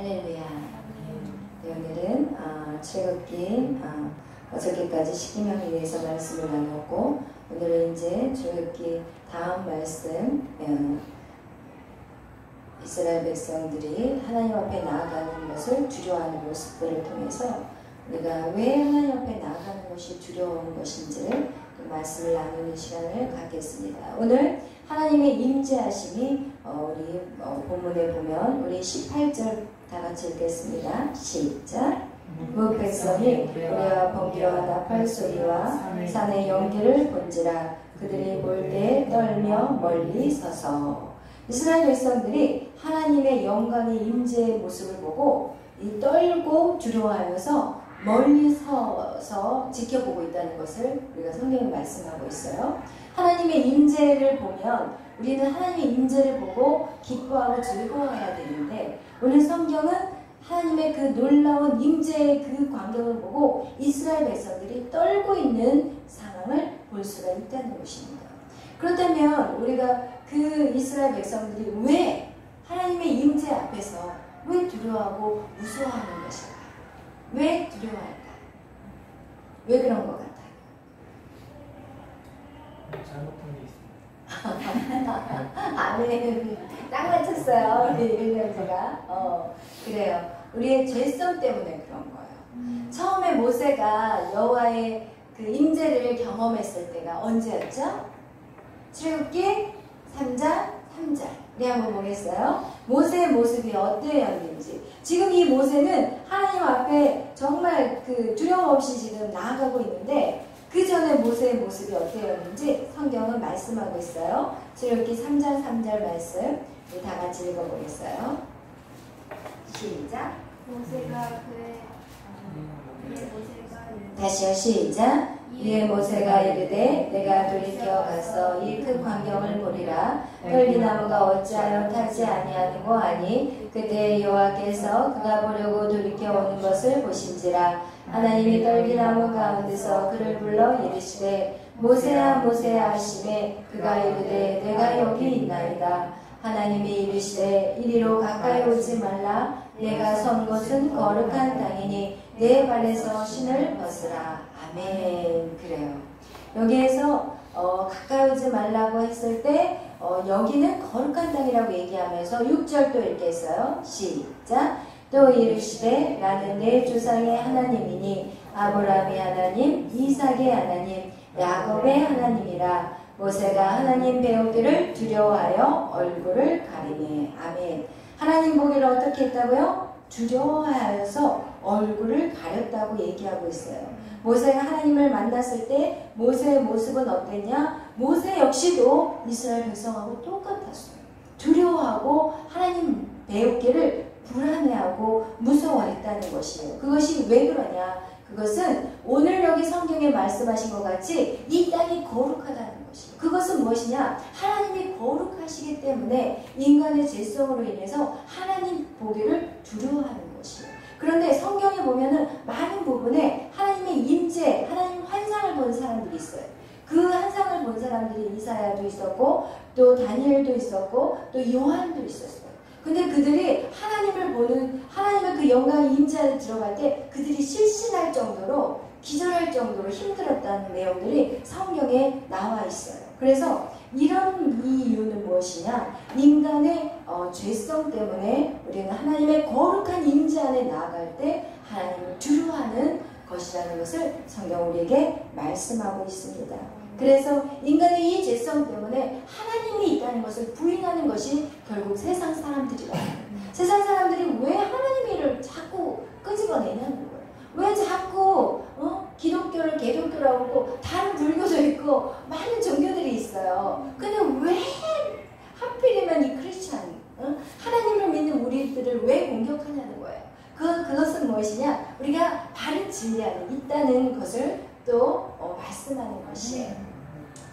할렐루야. 네, 오늘은 출애굽기 어저께까지 십계명에 대해서 말씀을 나눴고, 오늘은 이제 출애굽기 다음 말씀, 이스라엘 백성들이 하나님 앞에 나아가는 것을 두려워하는 모습들을 통해서 우리가 왜 하나님 앞에 나아가는 것이 두려운 것인지를 그 말씀을 나누는 시간을 갖겠습니다. 오늘 하나님의 임재하심이 우리 본문에 보면 우리 18절 다 같이 읽겠습니다. 시작. 그 백성이 우레와 번개와 나팔 소리와 산의 연기를 본지라 그들이 몰 때 떨며 멀리 서서. 이스라엘 백성들이 하나님의 영광의 임재의 모습을 보고 떨고 두려워하면서 멀리 서서 지켜보고 있다는 것을 우리가 성경에 말씀하고 있어요. 하나님의 임재를 보면 우리는 하나님의 임재를 보고 기뻐하고 즐거워해야 되는데, 오늘 성경은 하나님의 그 놀라운 임재의 그 광경을 보고 이스라엘 백성들이 떨고 있는 상황을 볼 수가 있다는 것입니다. 그렇다면 우리가 그 이스라엘 백성들이 왜 하나님의 임재 앞에서 왜 두려워하고 무서워하는 것일까? 왜 두려워할까? 왜 그런 것 같아요? 잘못한 게 있습니다. 아멘. 딱 맞췄어요. 우리 일년제가. 그래요. 우리의 죄성 때문에 그런 거예요. 처음에 모세가 여호와의 그 임재를 경험했을 때가 언제였죠? 출애굽기 3장 3절. 우리 한번 보겠어요. 모세의 모습이 어떠했는지. 지금 이 모세는 하나님 앞에 정말 그 두려움 없이 지금 나아가고 있는데, 그 전에 모세의 모습이 어떠했는지 성경은 말씀하고 있어요. 출애굽기 3장 3절 말씀 우리 다 같이 읽어보겠어요. 시작. 다시요. 시작. 이에 모세가 이르되 내가 돌이켜 가서 이 큰 광경을 보리라. 떨기나무가 어찌하여 타지 아니하고 하니 그때 여호와께서 그가 보려고 돌이켜 오는 것을 보신지라. 하나님이 떨기나무 가운데서 그를 불러 이르시되 모세야 모세야 하시매 그가 이르되 내가 여기 있나이다. 하나님이 이르시되 이리로 가까이 오지 말라. 내가 선 곳은 거룩한 땅이니 내 발에서 신을 벗으라. 아멘. 그래요. 여기에서 가까이 오지 말라고 했을 때 여기는 거룩한 땅이라고 얘기하면서 6절 또 읽겠어요. 시작. 또 이르시되 나는 내 조상의 하나님이니 아브라함의 하나님, 이삭의 하나님, 야곱의 하나님이라. 모세가 하나님 배우기를 두려워하여 얼굴을 가리네. 아멘. 하나님 보기를 어떻게 했다고요? 두려워하여서 얼굴을 가렸다고 얘기하고 있어요. 모세가 하나님을 만났을 때 모세의 모습은 어땠냐? 모세 역시도 이스라엘 백성하고 똑같았어요. 두려워하고 하나님 배우기를 불안해하고 무서워했다는 것이에요. 그것이 왜 그러냐? 그것은 오늘 여기 성경에 말씀하신 것 같이 이 땅이 거룩하다는 것이에요. 그것은 무엇이냐? 하나님이 거룩하시기 때문에 인간의 죄성으로 인해서 하나님 보기를 두려워하는 것이에요. 그런데 성경에 보면은 많은 부분에 하나님의 임재, 하나님 환상을 본 사람들이 있어요. 그 환상을 본 사람들이 이사야도 있었고 또 다니엘도 있었고 또 요한도 있었어요. 근데 그들이 하나님을 보는, 하나님의 그 영광의 임재 안에 들어갈 때 그들이 실신할 정도로, 기절할 정도로 힘들었다는 내용들이 성경에 나와 있어요. 그래서 이런 이유는 무엇이냐? 인간의 죄성 때문에 우리는 하나님의 거룩한 임재 안에 나아갈 때 하나님을 두려워하는 것이라는 것을 성경 우리에게 말씀하고 있습니다. 그래서 인간의 이 죄성 때문에 하나님이 있다는 것을 부인하는 것이 결국 세상 사람들이라는 거예요. 세상 사람들이 왜 하나님의 일을 자꾸 끄집어내냐는 거예요. 왜 자꾸 기독교를 개독교라고 하고 다른 불교도 있고 많은 종교들이 있어요. 근데 왜 하필이면 이 크리스찬, 하나님을 믿는 우리들을 왜 공격하냐는 거예요. 그것은 무엇이냐? 우리가 바른 진리 안에 있다는 것을 또 말씀하는 것이에요.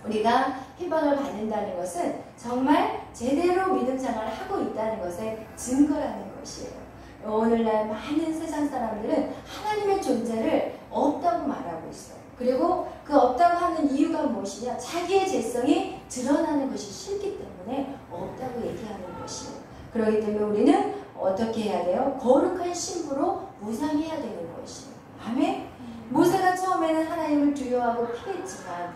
우리가 희망을 받는다는 것은 정말 제대로 믿음 생활을 하고 있다는 것의 증거라는 것이에요. 오늘날 많은 세상 사람들은 하나님의 존재를 없다고 말하고 있어요. 그리고 그 없다고 하는 이유가 무엇이냐? 자기의 죄성이 드러나는 것이 싫기 때문에 없다고 얘기하는 것이에요. 그렇기 때문에 우리는 어떻게 해야 돼요? 거룩한 신부로 무장해야 되는 것이에요. 아멘? 모세가 처음에는 하나님을 두려워하고 피했지만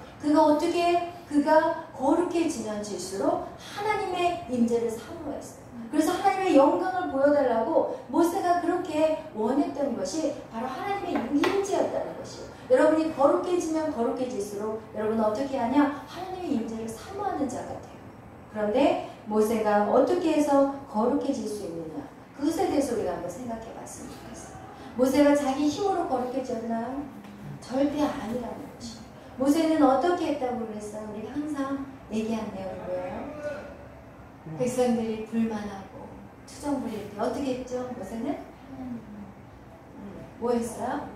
그가 거룩해지면 질수록 하나님의 임재를 사모했어요. 그래서 하나님의 영광을 보여달라고 모세가 그렇게 원했던 것이 바로 하나님의 임재였다는 것이에요. 여러분이 거룩해지면 거룩해질수록 여러분은 어떻게 하냐? 하나님의 임재를 사모하는 자 같아요. 그런데 모세가 어떻게 해서 거룩해질 수 있느냐? 그것에 대해서 우리가 한번 생각해 봤으면 좋겠어요. 모세가 자기 힘으로 거룩해졌나요? 절대 아니라는 것이에요. 모세는 어떻게 했다고 그랬어요? 우리가 항상 얘기한 내용이 뭐예요? 백성들이 불만하고 투정 부릴 때 어떻게 했죠? 모세는? 뭐 했어요?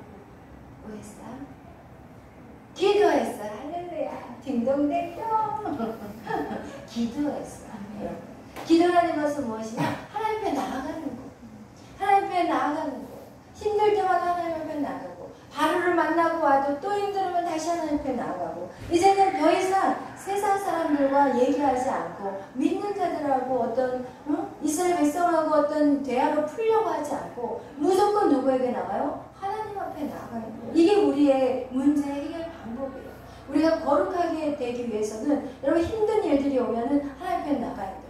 뭐 했어요? 기도했어요. 할렐루야. 딩동댕동. 기도했어요. 기도라는 것은 무엇이냐? 하나님 앞에 나아가는 거. 하나님 앞에 나아가는 거. 힘들 때마다 하나님 앞에 나가고, 바로를 만나고 와도 또 힘들으면 다시 하나님 앞에 나아가고, 이제는 더 이상 세상 사람들과 얘기하지 않고 믿는 자들하고 어떤 이스라엘 백성하고 어떤 대화로 풀려고 하지 않고 무조건 누구에게 나가요? 하나님 앞에 나가는 거예요. 이게 우리의 문제 해결 방법이에요. 우리가 거룩하게 되기 위해서는 여러분 힘든 일들이 오면은 하나님 앞에 나가야 되고,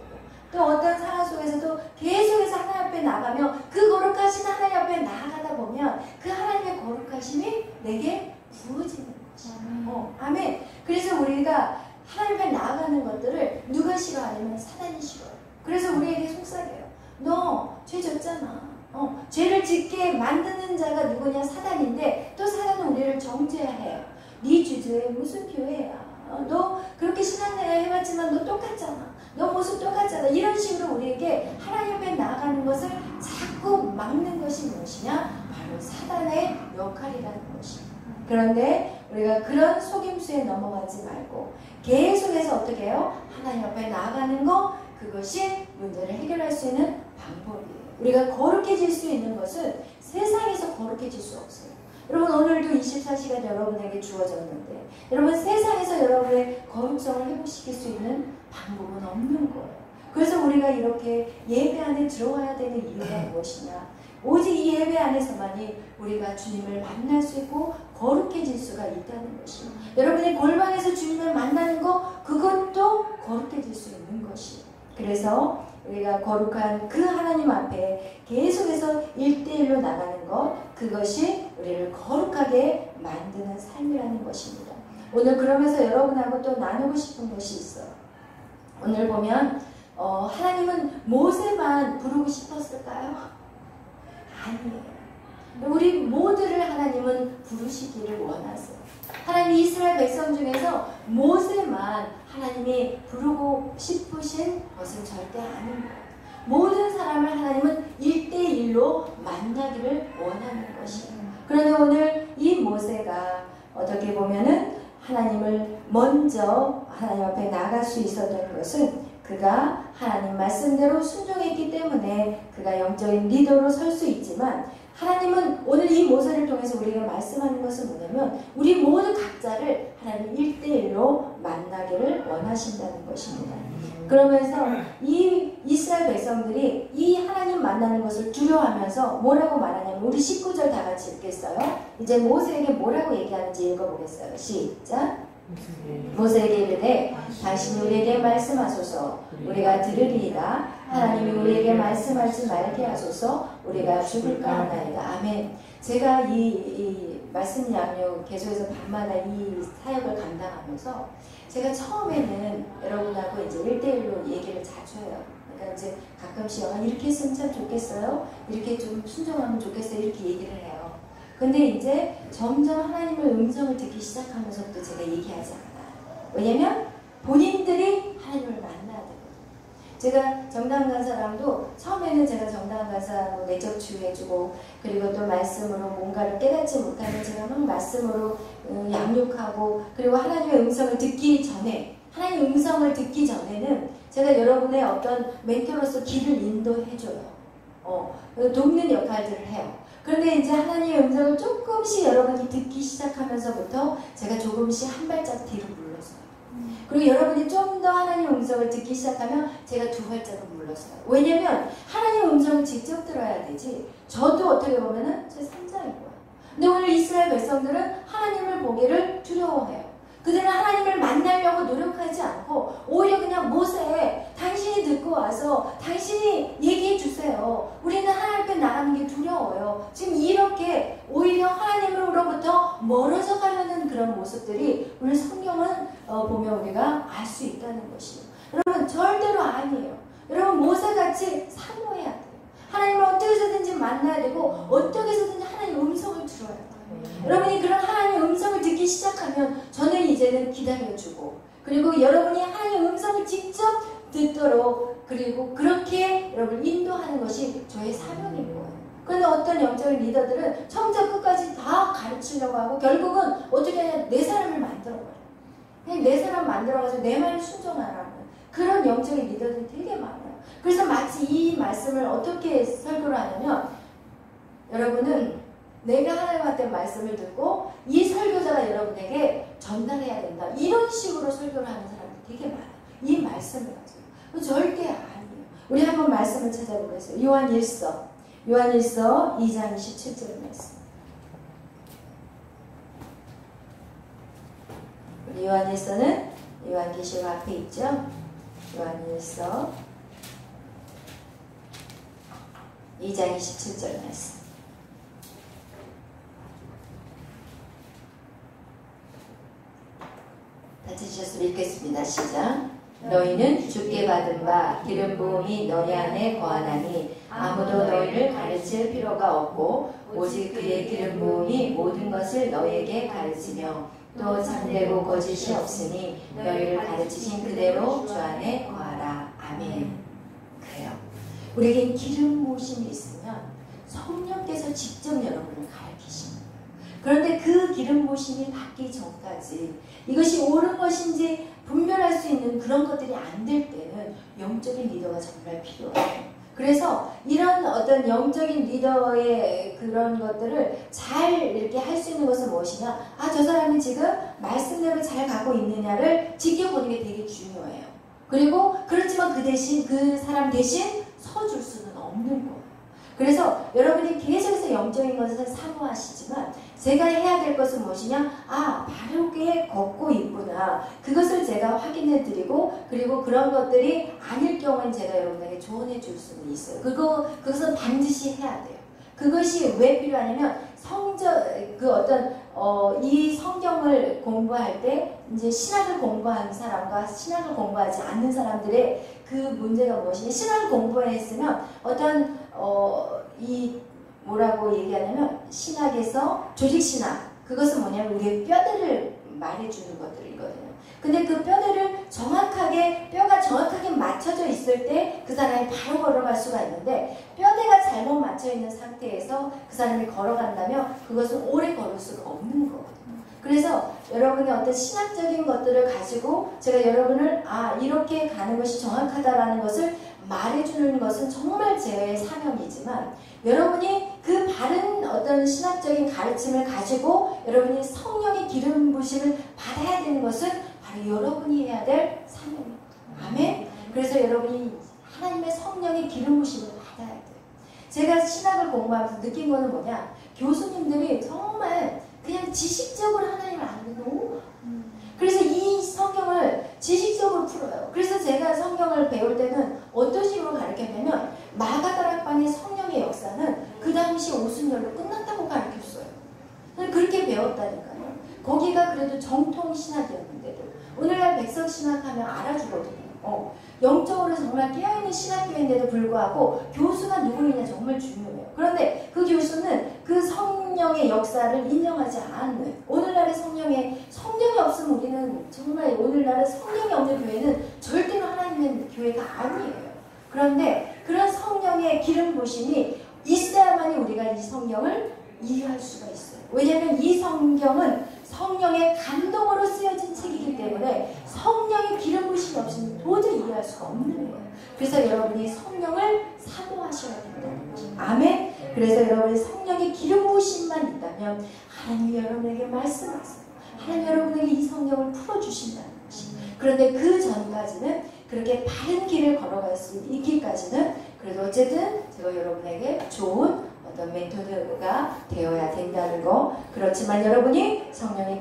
또 어떤 상황 속에서도 계속해서 하나님 앞에 나가며 그 거룩하신 하나님 앞에 나아가다 보면 그 하나님의 거룩하심이 내게 부어지는 것이에요. 아멘. 그래서 우리가 하나님 앞에 나아가는 것들을 누가 싫어하냐면 사단이 싫어요. 그래서 우리에게 속삭여요. 너 죄 졌잖아. 죄를 짓게 만드는 자가 누구냐? 사단인데 또 사단은 우리를 정죄해요. 네 주제에 무슨 교회야? 너 그렇게 신앙생활 해봤지만 너 똑같잖아. 너 모습 똑같잖아. 이런 식으로 우리에게 하나님 앞에 나아가는 것을 자꾸 막는 것이 무엇이냐? 바로 사단의 역할이라는 것이에요. 그런데 우리가 그런 속임수에 넘어가지 말고 계속해서 어떻게 해요? 하나님 앞에 나아가는 것, 그것이 문제를 해결할 수 있는 방법이에요. 우리가 거룩해질 수 있는 것은 세상에서 거룩해질 수 없어요. 여러분 오늘도 24시간 여러분에게 주어졌는데 여러분 세상에서 여러분의 거룩성을 회복시킬 수 있는 방법은 없는 거예요. 그래서 우리가 이렇게 예배 안에 들어와야 되는 이유가 무엇이냐? 오직 이 예배 안에서만이 우리가 주님을 만날 수 있고 거룩해질 수가 있다는 것이에요. 여러분이 골방에서 주님을 만나는 것, 그것도 거룩해질 수 있는 것이에요. 그래서 우리가 거룩한 그 하나님 앞에 계속해서 1대1로 나가는 것, 그것이 우리를 거룩하게 만드는 삶이라는 것입니다. 오늘 그러면서 여러분하고 또 나누고 싶은 것이 있어요. 오늘 보면 하나님은 모세만 부르고 싶었을까요? 아니에요. 우리 모두를 하나님은 부르시기를 원하세요. 하나님 이스라엘 백성 중에서 모세만 하나님이 부르고 싶으신 것은 절대 아닙니다. 모든 사람을 하나님은 1대1로 만나기를 원하는 것이에요. 그런데 오늘 이 모세가 어떻게 보면은 하나님을 먼저 하나님 앞에 나갈 수 있었던 것은 그가 하나님 말씀대로 순종했기 때문에 그가 영적인 리더로 설 수 있지만, 하나님은 오늘 이 모세를 통해서 우리가 말씀하는 것은 뭐냐면 우리 모두 각자를 하나님 1대1로 만나기를 원하신다는 것입니다. 그러면서 이 이스라엘 백성들이 이 하나님 만나는 것을 두려워하면서 뭐라고 말하냐면, 우리 19절 다 같이 읽겠어요. 이제 모세에게 뭐라고 얘기하는지 읽어보겠어요. 시작. 모세에게 이르되 당신이 우리에게 말씀하소서 우리가 들으리이다. 하나님이 우리에게 말씀하지 말게 하소서 우리가 죽을까 하나이다. 아멘. 제가 이 말씀 양육 계속해서 밤마다 이 사역을 감당하면서 제가 처음에는 여러분하고 이제 1대1로 얘기를 자주 해요. 그러니까 이제 가끔씩 이렇게 했으면 참 좋겠어요. 이렇게 좀 순종하면 좋겠어요. 이렇게 얘기를 해요. 근데 이제 점점 하나님의 음성을 듣기 시작하면서부터 제가 얘기하지 않아요. 왜냐면 본인들이 하나님을 만나야 되거든요. 제가 정당 간사랑도 처음에는 제가 정당 간사 내적 치유해주고, 그리고 또 말씀으로 뭔가를 깨닫지 못하면 제가 막 말씀으로 양육하고, 그리고 하나님의 음성을 듣기 전에, 하나님의 음성을 듣기 전에는 제가 여러분의 어떤 멘토로서 길을 인도해줘요. 돕는 역할들을 해요. 그런데 이제 하나님의 음성을 조금씩 여러분이 듣기 시작하면서부터 제가 조금씩 한 발짝 뒤로 물러서요. 그리고 여러분이 좀 더 하나님 음성을 듣기 시작하면 제가 두 발자국 물러서요. 왜냐면 하나님 음성을 직접 들어야 되지. 저도 어떻게 보면은 제 3자인 거예요. 근데 오늘 이스라엘 백성들은 하나님을 보기를 두려워해요. 그들은 하나님을 만나려고 노력하지 않고 오히려 그냥 모세, 당신이 듣고 와서 당신이 얘기해 주세요. 우리는 하나님 앞에 나가는 게 두려워요. 지금 이렇게 오히려 하나님으로부터 멀어져 가려는 그런 모습들이 오늘 성경은 보면 우리가 알 수 있다는 것이에요. 여러분 절대로 아니에요. 여러분 모세같이 사모해야 돼요. 하나님을 어떻게 해서든지 만나야 되고 어떻게 해서든지 하나님 음성을 들어야 돼요. 여러분이 그런 하나님의 음성을 듣기 시작하면 저는 이제는 기다려주고 그리고 여러분이 하나님의 음성을 직접 듣도록 그리고 그렇게 여러분을 인도하는 것이 저의 사명인 거예요. 그런데 어떤 영적인 리더들은 처음부터 끝까지 다 가르치려고 하고 결국은 어떻게 하냐 내 사람을 만들어버려요. 그냥 내 사람 만들어가지고 내 말을 순종하라는 그런 영적인 리더들이 되게 많아요. 그래서 마치 이 말씀을 어떻게 설교를 하냐면 여러분은 내가 하나님한테 말씀을 듣고 이 설교자가 여러분에게 전달해야 된다. 이런 식으로 설교를 하는 사람들이 되게 많아요. 이 말씀을 가지고. 절대 아니에요. 우리 한번 말씀을 찾아보겠어요. 요한일서 2장 27절 말씀. 우리 요한일서는 요한계시록 앞에 있죠. 요한일서 2장 27절 말씀. 다 찾으셨으면 읽겠습니다. 시작. 너희는 주께 받은 바 기름 부음이 너희 안에 거하나니 아무도 너희를 가르칠 필요가 없고 오직 그의 기름 부음이 모든 것을 너희에게 가르치며 또 참되고 거짓이 없으니 너희를 가르치신 그대로 주 안에 거하라. 아멘. 그래요. 우리에게 기름 부으심이 있으면 성령께서 직접 여러분을 가르치십니다. 그런데 그 기름 부으심이 받기 전까지 이것이 옳은 것인지 분별할 수 있는 그런 것들이 안 될 때는 영적인 리더가 정말 필요해요. 그래서 이런 어떤 영적인 리더의 그런 것들을 잘 이렇게 할 수 있는 것은 무엇이냐? 아, 저 사람이 지금 말씀대로 잘 가고 있느냐를 지켜보는 게 되게 중요해요. 그리고 그렇지만 그 사람 대신 서줄 수는 없는 거예요. 그래서 여러분이 계속해서 영적인 것을 사모하시지만 제가 해야 될 것은 무엇이냐? 아, 바르게 걷고 있구나. 그것을 제가 확인해 드리고 그리고 그런 것들이 아닐 경우엔 제가 여러분에게 조언해 줄 수는 있어요. 그것은 반드시 해야 돼요. 그것이 왜 필요하냐면 이 성경을 공부할 때 이제 신학을 공부하는 사람과 신학을 공부하지 않는 사람들의 그 문제가 무엇이냐? 신학을 공부했으면 뭐라고 얘기하냐면 신학에서 조직신학 그것은 뭐냐면 우리의 뼈대를 말해주는 것들이거든요. 근데 그 뼈대를 뼈가 정확하게 맞춰져 있을 때 그 사람이 바로 걸어갈 수가 있는데 뼈대가 잘못 맞춰 있는 상태에서 그 사람이 걸어간다면 그것은 오래 걸을 수가 없는 거거든요. 그래서 여러분의 어떤 신학적인 것들을 가지고 제가 여러분을 이렇게 가는 것이 정확하다라는 것을 말해주는 것은 정말 제 사명이지만 여러분이 그 바른 어떤 신학적인 가르침을 가지고 여러분이 성령의 기름 부심을 받아야 되는 것은 바로 여러분이 해야 될 사명입니다. 아멘? 그래서 여러분이 하나님의 성령의 기름 부심을 받아야 돼요. 제가 신학을 공부하면서 느낀 거는 뭐냐? 교수님들이 정말 그냥 지식적으로 하나님을 아는 게 너무 그래서 이 성경을 지식적으로 풀어요. 그래서 제가 성경을 배울 때는 어떤 식으로 가르쳤냐면 마가다락방의 성령의 역사는 그 당시 오순절로 끝났다고 가르쳤어요. 그렇게 배웠다니까요. 거기가 그래도 정통 신학이었는데도 오늘날 백성 신학하면 알아주거든요. 영적으로 정말 깨어있는 신학교인데도 불구하고 교수가 누구이냐 정말 중요해요. 그런데 그 교수는 그 성령의 역사를 인정하지 않는 오늘날의 성령이 없으면 우리는 정말 오늘날의 성령이 없는 교회는 절대로 하나님의 교회가 아니에요. 그런데 그런 성령의 기름 부심이 있어야만이 우리가 이 성경을 이해할 수가 있어요. 왜냐하면 이 성경은 성령의 감동으로 쓰여진 책이기 때문에 성령의 기름 부심이 없으면 도저히 이해할 수가 없는 거예요. 그래서 여러분이 성령을 사모하셔야 된다는 거죠. 아멘. 그래서 여러분이 성령의 기름 부심만 있다면 하나님이 여러분에게 말씀하세요. 하나님 여러분에게 이 성경을 풀어주신다는 것이 그런데 그 전까지는 그렇게 바른 길을 걸어갈 수 있기까지는 그래도 어쨌든 제가 여러분에게 좋은 어떤 멘토드가 되어야 된다는 거. 그렇지만 여러분이 성령의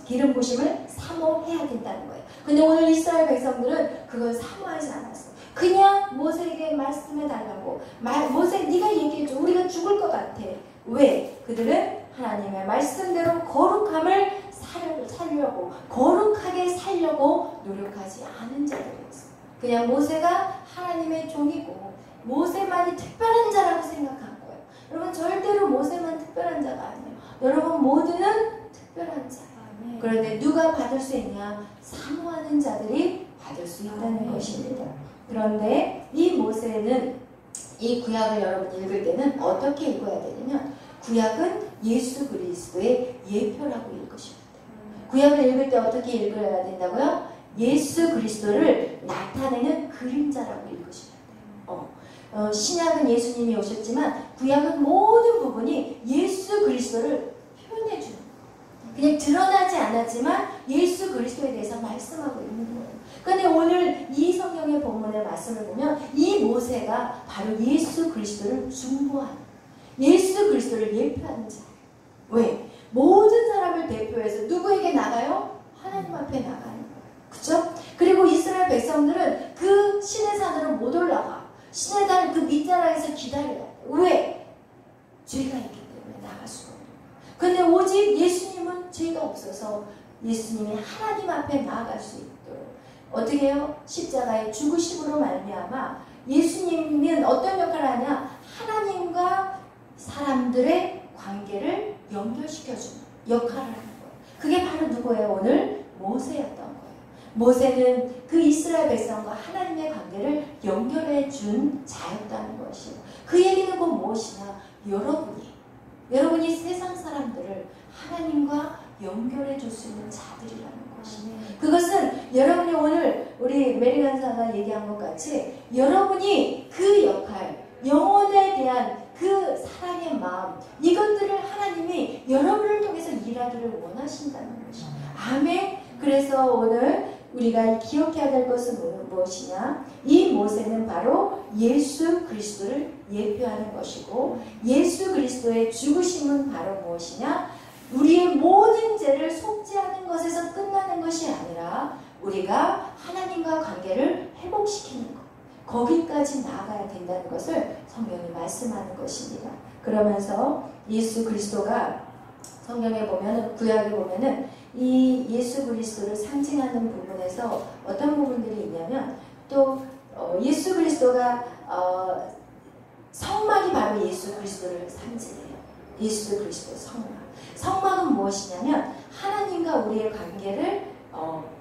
기름 부심을 사모해야 된다는 거예요. 근데 오늘 이스라엘 백성들은 그걸 사모하지 않았어. 그냥 모세에게 말씀해 달라고. 모세 네가 얘기해줘. 우리가 죽을 것 같아. 왜? 그들은 하나님의 말씀대로 거룩함을 살려고, 거룩하게 살려고 노력하지 않은 자들이었어. 그냥 모세가 하나님의 종이고 모세만이 특별한 자라고 생각한 거예요. 여러분 절대로 모세만 특별한 자가 아니에요. 여러분 모두는 특별한 자. 그런데 누가 받을 수 있냐? 사모하는 자들이 받을 수 있다는 것입니다. 그런데 이 모세는 이 구약을 여러분 읽을 때는 어떻게 읽어야 되냐면 구약은 예수 그리스도의 예표라고 읽으셔야 돼요. 구약을 읽을 때 어떻게 읽어야 된다고요? 예수 그리스도를 나타내는 그림자라고 읽으셔야 돼요. 신약은 예수님이 오셨지만 구약은 모든 부분이 예수 그리스도를 표현해 주는 거예요. 그냥 드러나지 않았지만 예수 그리스도에 대해서 말씀하고 있는 거예요. 그런데 오늘 이 성경의 본문의 말씀을 보면 이 모세가 바로 예수 그리스도를 중보하는, 예수 그리스도를 예표하는 자. 왜? 모든 사람을 대표해서 누구에게 나가요? 하나님 앞에 나가는 거예요. 그쵸? 그리고 이스라엘 백성들은 그 신의 산으로 못 올라가. 신의 산 그 밑자락에서 기다려야 돼. 왜? 죄가 있기 때문에 나갈 수가 없는 거예요. 근데 오직 예수님은 죄가 없어서 예수님이 하나님 앞에 나아갈 수 있도록 어떻게 해요? 십자가의 죽으심으로 말미암아 예수님은 어떤 역할을 하냐? 하나님과 사람들의 관계를 연결시켜주는 역할을 하는 거예요. 그게 바로 누구예요? 오늘 모세였던 거예요. 모세는 그 이스라엘 백성과 하나님의 관계를 연결해 준 자였다는 것이에요. 그 얘기는 곧 무엇이냐? 여러분이 세상 사람들을 하나님과 연결해 줄 수 있는 자들이라는 것이에요. 그것은 여러분이 오늘 우리 메리 간사가 얘기한 것 같이 여러분이 그 역할, 영혼에 대한 그 사랑의 마음, 이것들을 하나님이 여러분을 통해서 일하기를 원하신다는 것이에요. 아멘. 그래서 오늘 우리가 기억해야 될 것은 무엇이냐? 이 모세는 바로 예수 그리스도를 예표하는 것이고 예수 그리스도의 죽으심은 바로 무엇이냐? 우리의 모든 죄를 속죄하는 것에서 끝나는 것이 아니라 우리가 하나님과 관계를 회복시키는 것, 거기까지 나아가야 된다는 것을 성경이 말씀하는 것입니다. 그러면서 예수 그리스도가 성경에 보면은, 구약에 보면은 이 예수 그리스도를 상징하는 부분에서 어떤 부분들이 있냐면 또 예수 그리스도가 성막이 바로 예수 그리스도를 상징해요. 예수 그리스도의 성막. 성막은 무엇이냐면 하나님과 우리의 관계를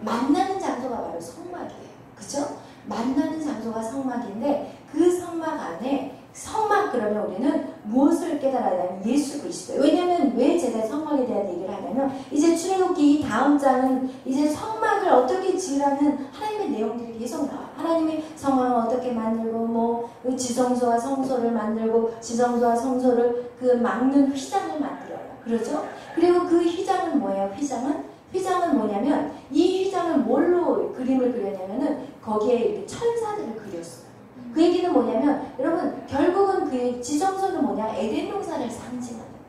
만나는 장소가 바로 성막이에요. 그죠? 만나는 장소가 성막인데 그 성막 안에 성막 그러면 우리는 무엇을 깨달아야 하냐면 예수 그리스도. 왜냐하면 왜 제가 성막에 대한 얘기를 하냐면 이제 출애굽기 이 다음 장은 이제 성막을 어떻게 지으라는 하나님의 내용들이 계속 나와요. 하나님이 성막을 어떻게 만들고 뭐 지성소와 성소를 만들고 지성소와 성소를 그 막는 휘장을 만들어요. 그러죠? 그리고 그 휘장은 뭐예요? 휘장은 뭐냐면 이 휘장을 뭘로 그림을 그렸냐면은 거기에 이렇게 천사들을 그렸어요. 그 얘기는 뭐냐면 여러분 결국은 그 지성소는 뭐냐? 에덴 동산을 상징하는 거예요.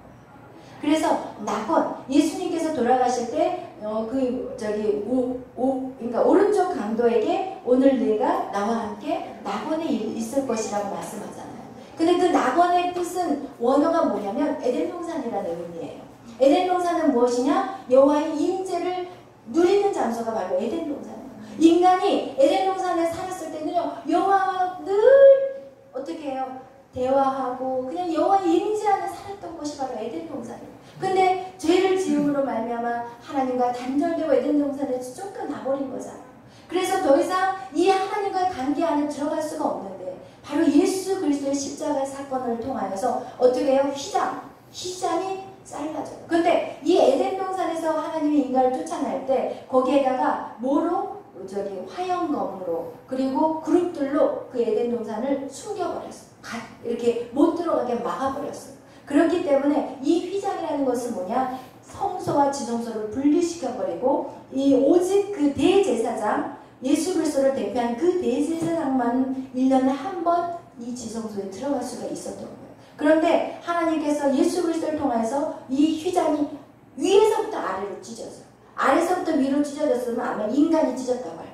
그래서 낙원, 예수님께서 돌아가실 때 그러니까 오른쪽 강도에게 오늘 네가 나와 함께 낙원에 있을 것이라고 말씀하잖아요. 근데 그 낙원의 뜻은 원어가 뭐냐면 에덴 동산이라는 의미예요. 에덴 동산은 무엇이냐? 여호와의 임재를 누리는 장소가 바로 에덴 동산이에요. 인간이 에덴 동산에 살았을 때는요, 여호와와 늘 어떻게 해요? 대화하고 그냥 여호와의 임재 안에 살았던 곳이 바로 에덴 동산이에요. 근데 죄를 지음으로 말미암아 하나님과 단절되고 에덴 동산에 쫓겨나버린 거잖아요. 그래서 더 이상 이 하나님과의 관계 안에 들어갈 수가 없는데 바로 예수 그리스도의 십자가 사건을 통하여서 어떻게 해요? 휘장이 잘라져요. 근데 이 에덴 동산에서 하나님이 인간을 쫓아낼 때 거기에다가 뭐로? 화영검으로 그리고 그룹들로 그 에덴 동산을 숨겨버렸어요. 이렇게 못 들어가게 막아버렸어요. 그렇기 때문에 이 휘장이라는 것은 뭐냐? 성소와 지성소를 분리시켜버리고 이 오직 그 대제사장 예수 그리스도를 대표한 그 대제사장만 1년에 한 번 이 지성소에 들어갈 수가 있었던 거예요. 그런데 하나님께서 예수 그리스도를 통해서 이 휘장이 위에서부터 아래로 찢어져요. 아래서부터 위로 찢어졌으면 아마 인간이 찢었다고 할 거예요.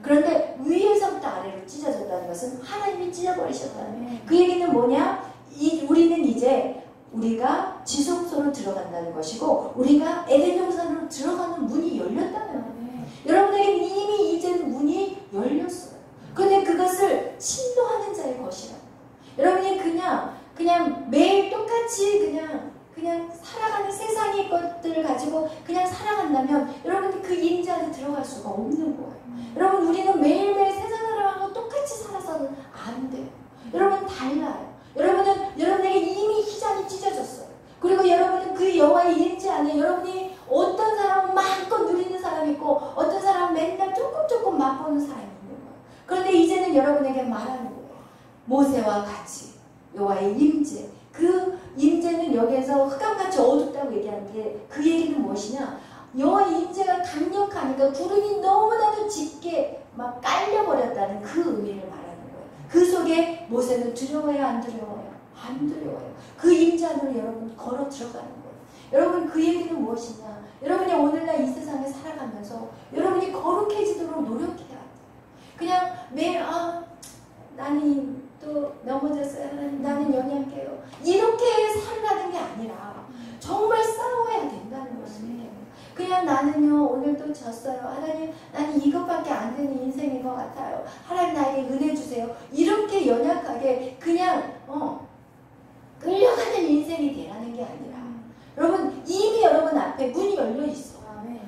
그런데 위에서부터 아래로 찢어졌다는 것은 하나님이 찢어버리셨다는 거예요. 그 얘기는 뭐냐? 우리는 이제 우리가 지성소로 들어간다는 것이고 우리가 에덴 동산으로 들어가는 문이 열렸다는 거예요. 여러분에게 이미 이제는 문이 열렸어요. 그런데 그것을 침노하는 자의 것이라고. 여러분이 그냥 매일 똑같이 그냥 살아가는 세상의 것들을 가지고 그냥 살아간다면 여러분이 그 임재 안에 들어갈 수가 없는 거예요. 여러분 우리는 매일매일 세상 사람하고 똑같이 살아서는 안 돼요. 여러분 달라요. 여러분에게 이미 휘장이 찢어졌어요. 그리고 여러분은 그 여호와의 임재 안에 여러분이 어떤 사람은 마음껏 누리는 사람이 있고 어떤 사람은 맨날 조금 맛보는 사람이 있는 거예요. 그런데 이제는 여러분에게 말하는 거예요. 모세와 같이 여호와의 임재. 그 임재는 여기에서 흑암같이 어둡다고 얘기하는 게 그 얘기는 무엇이냐? 여호와의 임재가 강력하니까 구름이 너무나도 짙게 막 깔려버렸다는 그 의미를 말하는 거예요. 그 속에 모세는 두려워요, 안 두려워요? 안 두려워요. 그 임재 안으로 여러분 걸어 들어가는 거예요. 여러분 그 얘기는 무엇이냐? 여러분이 오늘날 이 세상에 살아가면서 여러분이 거룩해지도록 노력해야 돼요. 그냥 매일 나는 또 넘어졌어요. 하나님 나는 연약해요. 이렇게 살라는 게 아니라 정말 싸워야 된다는 것입니다. 그냥 나는요 오늘도 졌어요. 하나님 나는 이것밖에 안 되는 인생인 것 같아요. 하나님 나에게 은혜 주세요. 이렇게 연약하게 그냥 끌려가는 인생이 되라는 게 아니라 여러분 이미 여러분 앞에 문이 열려 있어.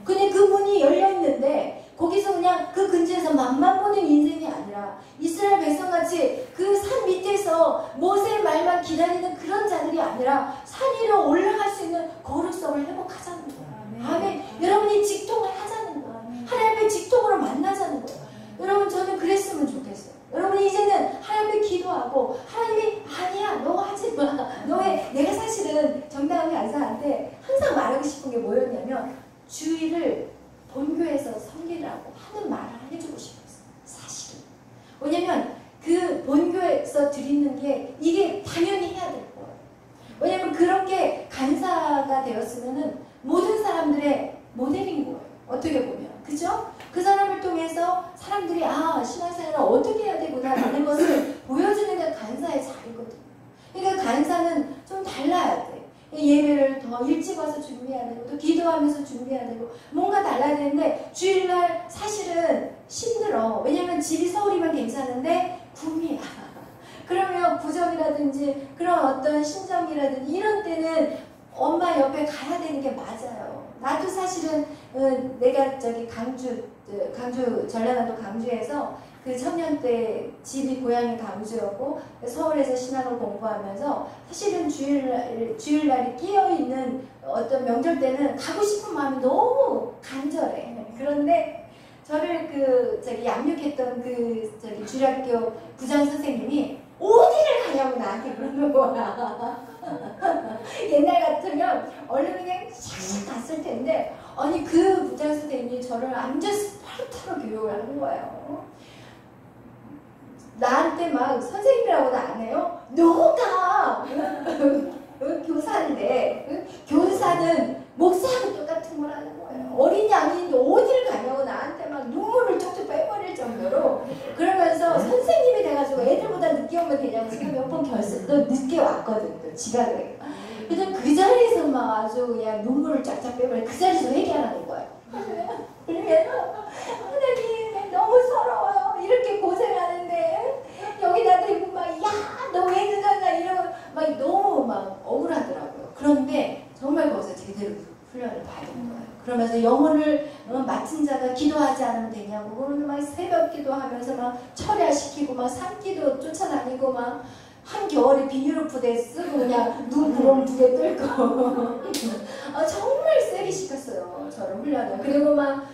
근데 그 문이 열려 있는데 거기서 그냥 그 근처에서 맛만 보는 인생이 아니라 이스라엘 백성같이 그 산 밑에서 모세의 말만 기다리는 그런 자들이 아니라 산 위로 올라갈 수 있는 거룩성을 회복하자는 거예요. 아멘. 여러분이 직통을 하자는 거예요. 하나님 앞에 직통으로 만나자는 거예요. 여러분 저는 그랬으면 좋겠어요. 여러분이 이제는 하나님 앞에 기도하고 하나님이 아니야 너 하지 마. 내가 사실은 정당하게 안사한테 항상 말하고 싶은 게 뭐였냐면 주일을 본교에서 섬기라고 하는 말을 해주고 싶었어요. 사실은. 왜냐면 그 본교에서 드리는 게 이게 당연히 해야 될 거예요. 왜냐면 그렇게 간사가 되었으면은 모든 사람들의 모델인 거예요. 어떻게 보면. 그죠? 그 사람을 통해서 사람들이 신앙생활을 어떻게 해야 되구나 라는 것을 보여주는 게 간사의 자리거든요. 그러니까 간사는 좀 달라야 돼. 예배를 더 일찍 와서 준비해야 되고 또 기도하면서 준비해야 되고 뭔가 달라야 되는데 주일날 사실은 힘들어. 왜냐면 집이 서울이면 괜찮은데 구미야. 그러면 부정이라든지 그런 어떤 심정이라든지 이런 때는 엄마 옆에 가야 되는 게 맞아요. 나도 사실은 내가 강주 전라남도 강주에서 그 청년 때 집이 고향이 강주였고 서울에서 신학을 공부하면서 사실은 주일날이 끼어있는 어떤 명절 때는 가고 싶은 마음이 너무 간절해. 그런데 저를 양육했던 주일학교 부장 선생님이 어디를 가냐고 나한테 그러는 거야. 옛날 같으면 얼른 그냥 샥 갔을 텐데 아니 그 부장 선생님이 저를 완전 스파르타로 교육을 하는 거예요. 나한테 막 선생님이라고도 안 해요. 너가 교사인데 교사는 목사하고 똑같은 거라는 거예요. 어린 양인데 어디를 가냐고 나한테 막 눈물을 쩍쩍 빼버릴 정도로 그러면서 선생님이 돼가지고 애들보다 늦게 오면 되냐고 제가 몇 번 결석도 늦게 왔거든. 또 지각을. 근데 그 자리에서 막 아주 그냥 눈물을 쫙쫙 빼버려. 그 자리에서 회개하는 거예요. 그러면 하나님 너무 서러워요. 이렇게 고생하는데 여기다 대고 막 너 왜 늦었나 이러고 막 너무 막 억울하더라고요. 그런데 정말 거기서 제대로 훈련을 받은 거예요. 그러면서 영혼을 맡은 자가 기도하지 않으면 되냐고 그러면 막 새벽 기도하면서 막 철야시키고 막 산기도 쫓아다니고 막 한겨울에 비닐로프대 쓰고 그냥 눈 구멍 2개 뚫고 정말 세게 시켰어요. 저를 훈련을. 그리고 막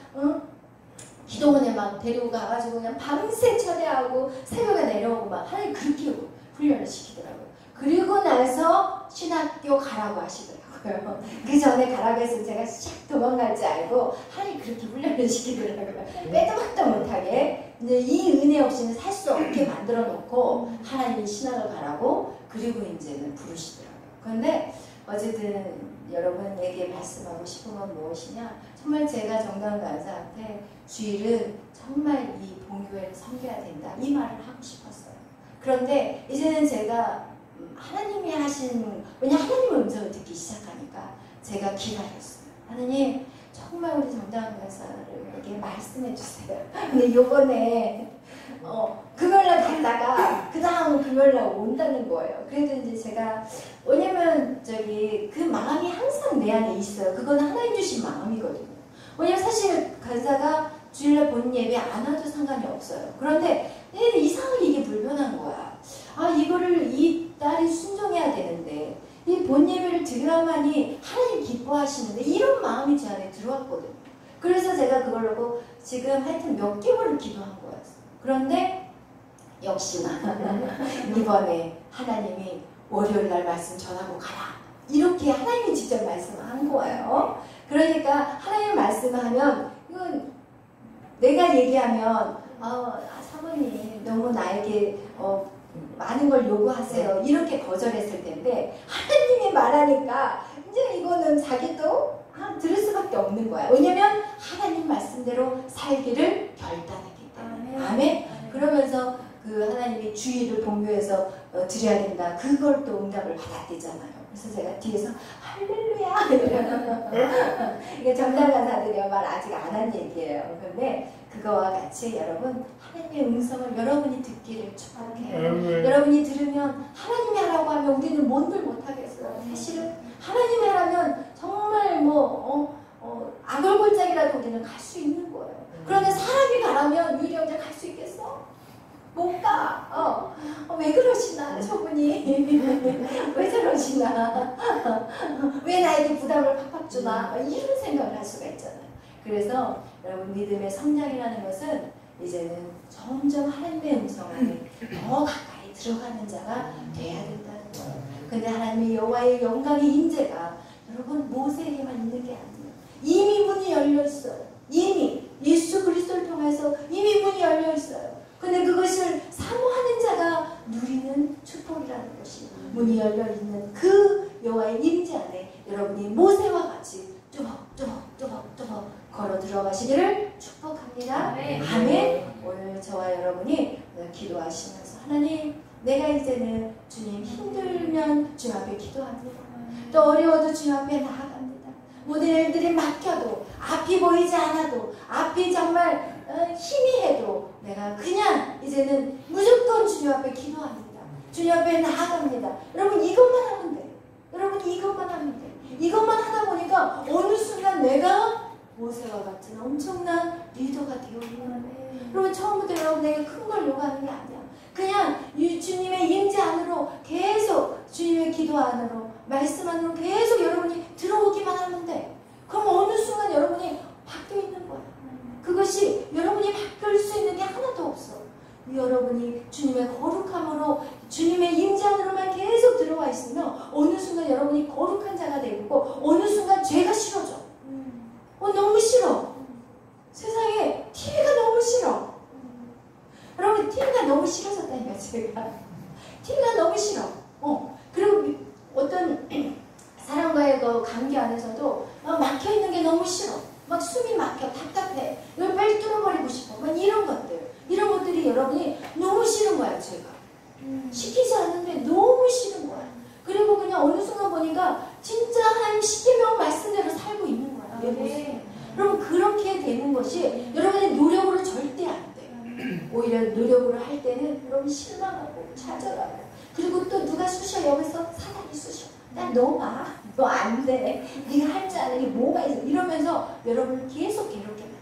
기도원에 막 데리고 가가지고 그냥 밤새 철야하고 새벽에 내려오고 막 하나님 그렇게 훈련을 시키더라고요. 그리고 나서 신학교 가라고 하시더라고요. 그 전에 가라고 해서 제가 샥 도망갈 줄 알고 하나님 그렇게 훈련을 시키더라고요. 빼도 박도 못하게. 이제 이 은혜 없이는 살 수 없게 만들어 놓고 하나님이 신학을 가라고 그리고 이제는 부르시더라고요. 그런데 어쨌든 여러분에게 말씀하고 싶은 건 무엇이냐? 정말 제가 정다은 간사한테 주일은 정말 이 본교회를 섬겨야 된다 이 말을 하고 싶었어요. 그런데 이제는 제가 하나님이 하신, 왜냐 하나님의 음성을 듣기 시작하니까 제가 기다렸어요. 하나님 정말 우리 정다은 간사에게 말씀해 주세요. 근데 요번에 금요일날 갔다가 그 다음 금요일날 온다는 거예요. 그래도 이제 제가 왜냐면 그 마음이 항상 내 안에 있어요. 그건 하나님 주신 마음이거든요. 왜냐면 사실 간사가 주일날 본 예배 안 와도 상관이 없어요. 그런데 이상하게 이게 불편한 거야. 아 이거를 이 딸이 순종해야 되는데 이 본 예배를 드려야만이 하나님 기뻐하시는데 이런 마음이 제 안에 들어왔거든요. 그래서 제가 그걸 보고 지금 하여튼 몇 개월을 기도한 거였어요. 그런데 역시나 이번에 하나님이 월요일날 말씀 전하고 가라 이렇게 하나님이 직접 말씀한 거예요. 그러니까 하나님 말씀을 하면 이건 내가 얘기하면 사모님 너무 나에게 많은 걸 요구하세요 이렇게 거절했을 텐데 하나님이 말하니까 이제 이거는 자기도 들을 수밖에 없는 거야. 왜냐면 하나님 말씀대로 살기를 결단했기 때문에. 아멘. 그러면서 그 하나님이 주일을 본교에서 드려야 된다. 그걸 또 응답을 받았대잖아요. 그래서 제가 뒤에서 할렐루야 이게 정당 간사들이 말 아직 안 한 얘기예요. 그런데 그거와 같이 여러분 하나님의 음성을 여러분이 듣기를 축복해요. 여러분이 들으면 하나님이 하라고 하면 우리는 뭔들 못하겠어요. 사실은 하나님이 하라면 정말 아골골짜기라도 우리는 갈 수 있는 거예요. 그런데 사람이 가라면 유리 형제 갈 수 있겠어? 못 가. 왜 그러시나 저분이 왜 저러시나 왜 나에게 부담을 팍팍 주나 이런 생각을 할 수가 있잖아요. 그래서 여러분 믿음의 성장이라는 것은 이제는 점점 하나님의 음성 안에 더 가까이 들어가는 자가 돼야 된다는 거예요. 근데 하나님의 여호와의 영광의 임재가 여러분 모세에게만 있는 게 아니에요. 이미 문이 열려 있어요. 이미 예수 그리스도를 통해서 이미 문이 열려 있어요. 근데 그것을 사모하는 자가 누리는 축복이라는 것이 문이 열려 있는 그 여호와의 임재 안에 여러분이 모세와 같이 뚜벅뚜벅 걸어 들어가시기를 축복합니다. 아멘. 오늘 저와 여러분이 기도하시면서 하나님 내가 이제는 주님 힘들면 주님 앞에 기도합니다. 또 어려워도 주님 앞에 나아갑니다. 모든 일들이 막혀도 앞이 보이지 않아도 앞이 정말 희미해도 내가 그냥 이제는 무조건 주님 앞에 기도합니다. 주님 앞에 나아갑니다. 여러분 이것만 하면 돼요. 여러분 이것만 하면 돼요. 이것만 하다 보니까 어느 순간 내가 모세와 같은 엄청난 리더가 되어있는 거예요. 여러분 처음부터 여러분 내가 큰 걸 요구하는 게 아니야. 그냥 주님의 임재 안으로 계속 주님의 기도 안으로 말씀 안으로 계속 여러분이 들어오기만 하면 돼. 그럼 어느 순간 여러분이 바뀌어 있는 거야. 그것이 여러분이 바뀔 수 있는 게 하나도 없어. 여러분이 주님의 거룩함으로 주님의 임재 안으로만 계속 들어와 있으면 어느 순간 여러분이 거룩한 자가 되고 어느 순간 죄가 싫어져. 너무 싫어. 세상에 TV가 너무 싫어. 여러분 TV가 너무 싫어졌다니까 제가. TV가 너무 싫어. 그리고 어떤 사람과의 그 관계 안에서도 막혀있는 게 너무 싫어. 막 숨이 막혀 답답해. 이걸 빨리 뚫어버리고 싶어. 막 이런 것들이 여러분이 너무 싫은 거야 제가. 시키지 않는데 너무 싫은 거야. 그리고 그냥 어느 순간 보니까 진짜 하나님 십계명 말씀대로 살고 있는 거야. 내 모습에. 여러분 그렇게 되는 것이 여러분의 노력으로 절대 안 돼. 오히려 노력으로 할 때는 여러분 실망하고 좌절하고 그리고 또 누가 쑤셔 여기서 사단이 쑤셔. 야 너 봐. 너 안 돼. 네가 할 줄 아는 게 뭐가 있어. 이러면서 여러분을 계속 괴롭게 만들어.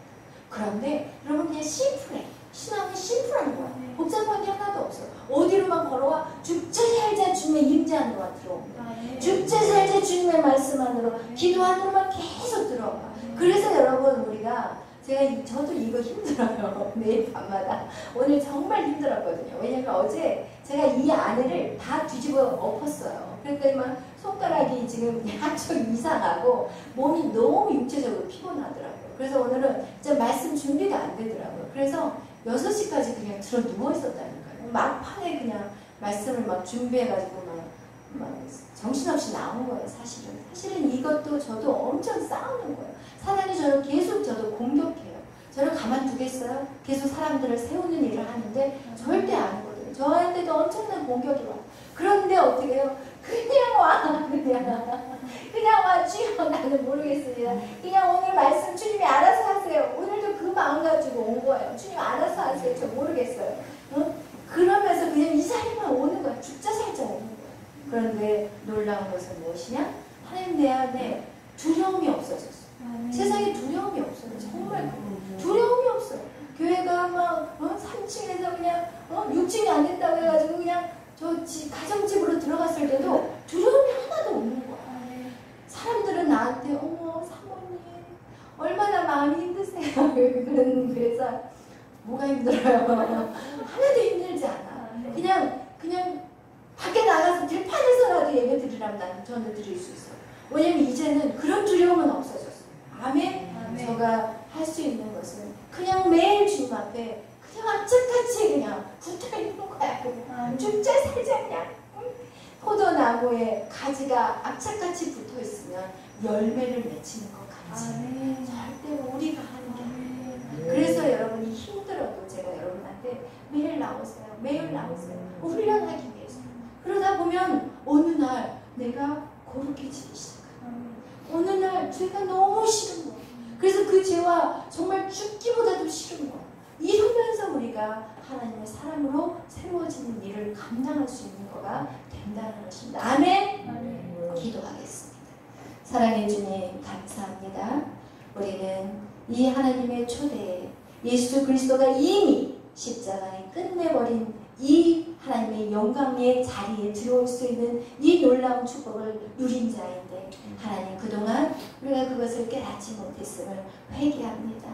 그런데 여러분 그냥 심플해. 신앙은 심플한 거야. 복잡한 게 하나도 없어. 어디로만 걸어와 죽자 살자 주님의 임재 안으로만 들어옵니다. 죽자 살자 주님의 말씀 안으로 기도 안으로만 계속 들어와. 그래서 여러분 우리가 저도 이거 힘들어요. 매일 밤마다. 오늘 정말 힘들었거든요. 왜냐면 어제 제가 이 안에를 다 뒤집어 엎었어요. 그러니까 막 손가락이 지금 한쪽 이상하고 몸이 너무 육체적으로 피곤하더라고요. 그래서 오늘은 진짜 말씀 준비가 안 되더라고요. 그래서 6시까지 그냥 들어 누워 있었다니까요. 막판에 그냥 말씀을 막 준비해가지고 막 정신없이 나온 거예요. 사실은 이것도 저도 엄청 싸우는 거예요. 사단이 저를 계속 저도 공격해요. 저를 가만두겠어요? 계속 사람들을 세우는 일을 하는데 절대 아니거든요. 저한테도 엄청난 공격이 와요. 그런데 어떻게 해요? 그냥 와. 그냥 와. 주여, 나는 모르겠습니다. 그냥 오늘 말씀 주님이 알아서 하세요. 오늘도 그 마음 가지고 온 거예요. 주님 알아서 하세요. 저 모르겠어요. 응? 그러면서 그냥 이 자리만 오는 거야. 죽자 살자 오는 거야. 그런데 놀라운 것은 무엇이냐? 하나님 내 안에 두려움이 없어졌어. 세상에 두려움이 없어요. 정말 두려움이 없어요. 교회가 막 3층에서 그냥 6층이 안 됐다고 해가지고 그냥 저 가정집으로 들어갔을 때도 두려움이 하나도 없는 거야. 사람들은 나한테 어머 사모님 얼마나 마음이 힘드세요. 그래서 뭐가 힘들어요? 하나도 힘들지 않아. 그냥 밖에 나가서 들판에서라도 예배 드리라면 나는 저는 드릴 수 있어요. 왜냐면 이제는 그런 두려움은 없어졌어요. 아멘? 제가 할 수 있는 것은 그냥 매일 주님 앞에 그냥 악착같이 그냥 붙어있는 거야. 죽자 살자 그냥. 포도나무에 가지가 악착같이 붙어있으면 열매를 맺히는 것 같지. 절대 우리가 하는 게 아니에요. 그래서 여러분이 힘들어도 제가 여러분한테 매일 나오세요. 매일 나오세요. 훈련하기 위해서. 그러다 보면 어느 날 내가 거룩해지기 시작해요. 어느 날 죄가 너무 싫은 거예요. 그래서 그 죄와 정말 죽기보다도 싫은 거예요. 이러면서 우리가 하나님의 사람으로 새로워지는 일을 감당할 수 있는 거가 된다는 것입니다. 아멘? 기도하겠습니다. 사랑해 주님 감사합니다. 우리는 이 하나님의 초대에 예수 그리스도가 이미 십자가에 끝내버린 이 하나님의 영광의 자리에 들어올 수 있는 이 놀라운 축복을 누린 자인데 하나님 그동안 우리가 그것을 깨닫지 못했음을 회개합니다.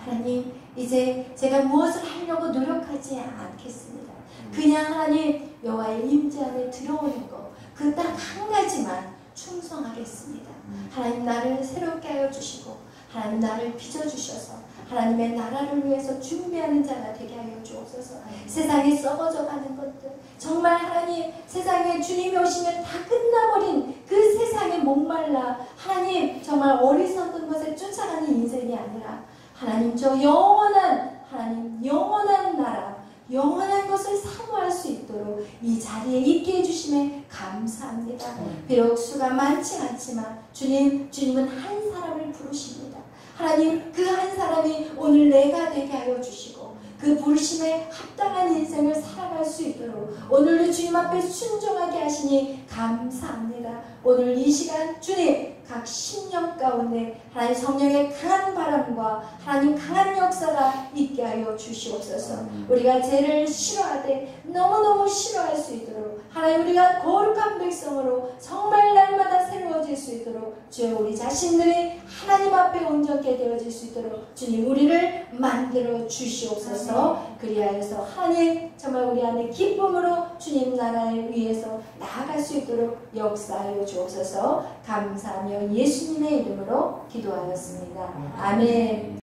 하나님 이제 제가 무엇을 하려고 노력하지 않겠습니다. 그냥 하나님 여호와의 임재 안에 들어오는 것 그 딱 한 가지만 충성하겠습니다. 하나님 나를 새롭게 하여 주시고 하나님 나를 빚어주셔서 하나님의 나라를 위해서 준비하는 자가 되게 하여 주옵소서. 세상에 썩어져 가는 것들 정말 하나님 세상에 주님이 오시면 다 끝나버린 그 세상에 목말라 하나님 정말 어리석은 것에 쫓아가는 인생이 아니라 하나님 저 영원한 하나님 영원한 나라 영원한 것을 사모할 수 있도록 이 자리에 있게 해주심에 감사합니다. 비록 수가 많지 않지만 주님은 한 사람을 부르십니다. 하나님 그 한 사람이 오늘 내가 되게 하여 주시고 그 부르심에 합당한 인생을 살아갈 수 있도록 오늘도 주님 앞에 순종하게 하시니 감사합니다. 오늘 이 시간 주님 각 심령 가운데 하나님 성령의 강한 바람과 하나님 강한 역사가 있게 하여 주시옵소서. 우리가 죄를 싫어하되 너무너무 싫어할 수 있도록 하나님 우리가 거룩한 백성으로 정말 날마다 새로워질 수 있도록 주여 우리 자신들이 하나님 앞에 온전케 되어질 수 있도록 주님 우리를 만들어 주시옵소서. 그리하여서 하나님 정말 우리 안에 기쁨으로 주님 나라를 위해서 나아갈 수 있도록 역사하여 주옵소서. 감사하며 예수님의 이름으로 기도하였습니다. 아멘.